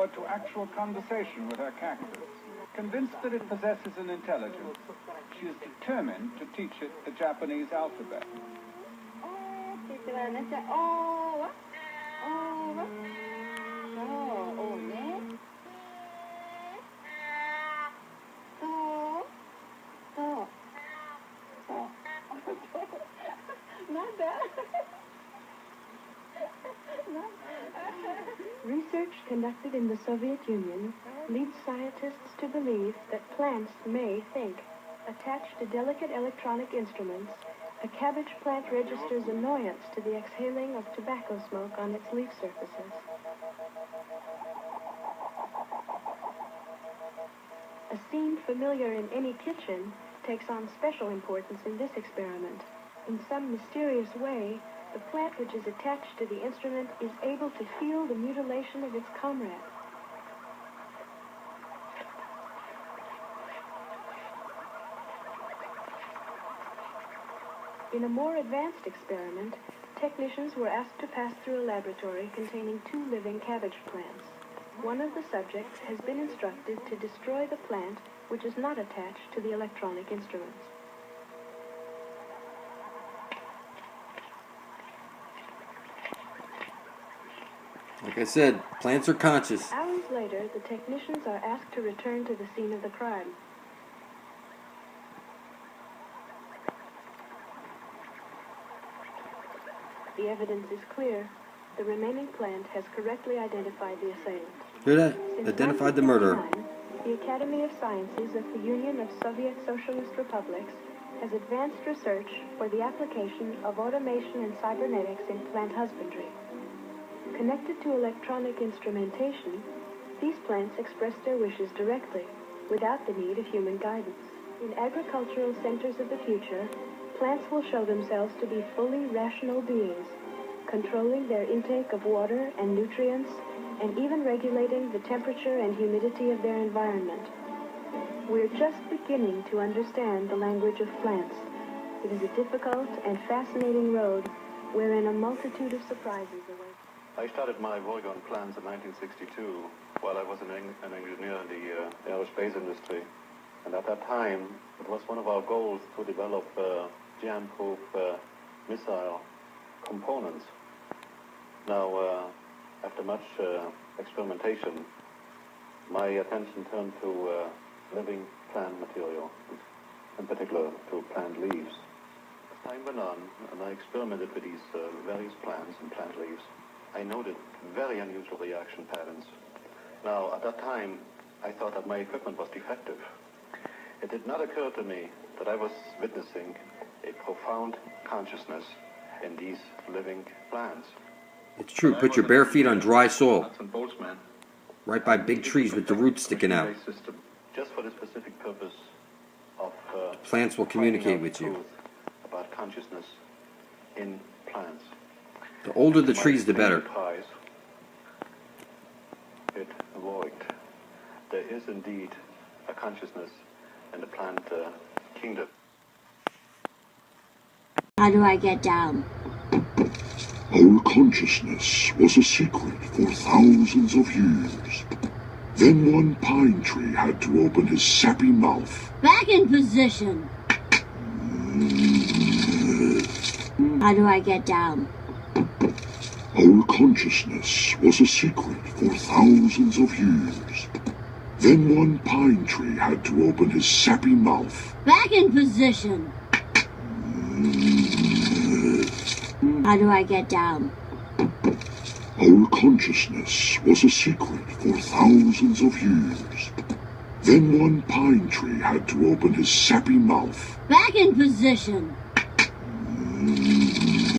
lure to actual conversation with her cactus. Convinced that it possesses an intelligence, she is determined to teach it the Japanese alphabet. Research conducted in the Soviet Union leads scientists to believe that plants may think. Attached to delicate electronic instruments, a cabbage plant registers annoyance to the exhaling of tobacco smoke on its leaf surfaces. A scene familiar in any kitchen takes on special importance in this experiment. In some mysterious way, the plant which is attached to the instrument is able to feel the mutilation of its comrade. In a more advanced experiment, technicians were asked to pass through a laboratory containing 2 living cabbage plants. One of the subjects has been instructed to destroy the plant which is not attached to the electronic instruments. Like I said, plants are conscious. Hours later, the technicians are asked to return to the scene of the crime. The evidence is clear. The remaining plant has correctly identified the assailant. Hear that? Identified the murderer. The Academy of Sciences of the Union of Soviet Socialist Republics has advanced research for the application of automation and cybernetics in plant husbandry. Connected to electronic instrumentation, these plants express their wishes directly, without the need of human guidance. In agricultural centers of the future, plants will show themselves to be fully rational beings, controlling their intake of water and nutrients, and even regulating the temperature and humidity of their environment. We're just beginning to understand the language of plants. It is a difficult and fascinating road wherein a multitude of surprises await. I started my work on plants in 1962 while I was an engineer in the aerospace industry. And at that time, it was one of our goals to develop jam-proof missile components. Now, after much experimentation, my attention turned to living plant material, in particular to plant leaves. As time went on, and I experimented with these various plants and plant leaves, I noted very unusual reaction patterns. Now, at that time, I thought that my equipment was defective. It did not occur to me that I was witnessing a profound consciousness in these living plants. It's true. Put your bare feet on dry soil. Right by big trees with the roots sticking out. Just for the specific purpose of plants will communicate with you. About consciousness in plants. The older the trees, the better. It worked. There is indeed a consciousness in the plant kingdom. How do I get down? Our consciousness was a secret for thousands of years. Then one pine tree had to open his sappy mouth. Back in position. How do I get down? Our consciousness was a secret for thousands of years. Then one pine tree had to open his sappy mouth. Back in position. How do I get down? Our consciousness was a secret for thousands of years. Then one pine tree had to open his sappy mouth. Back in position.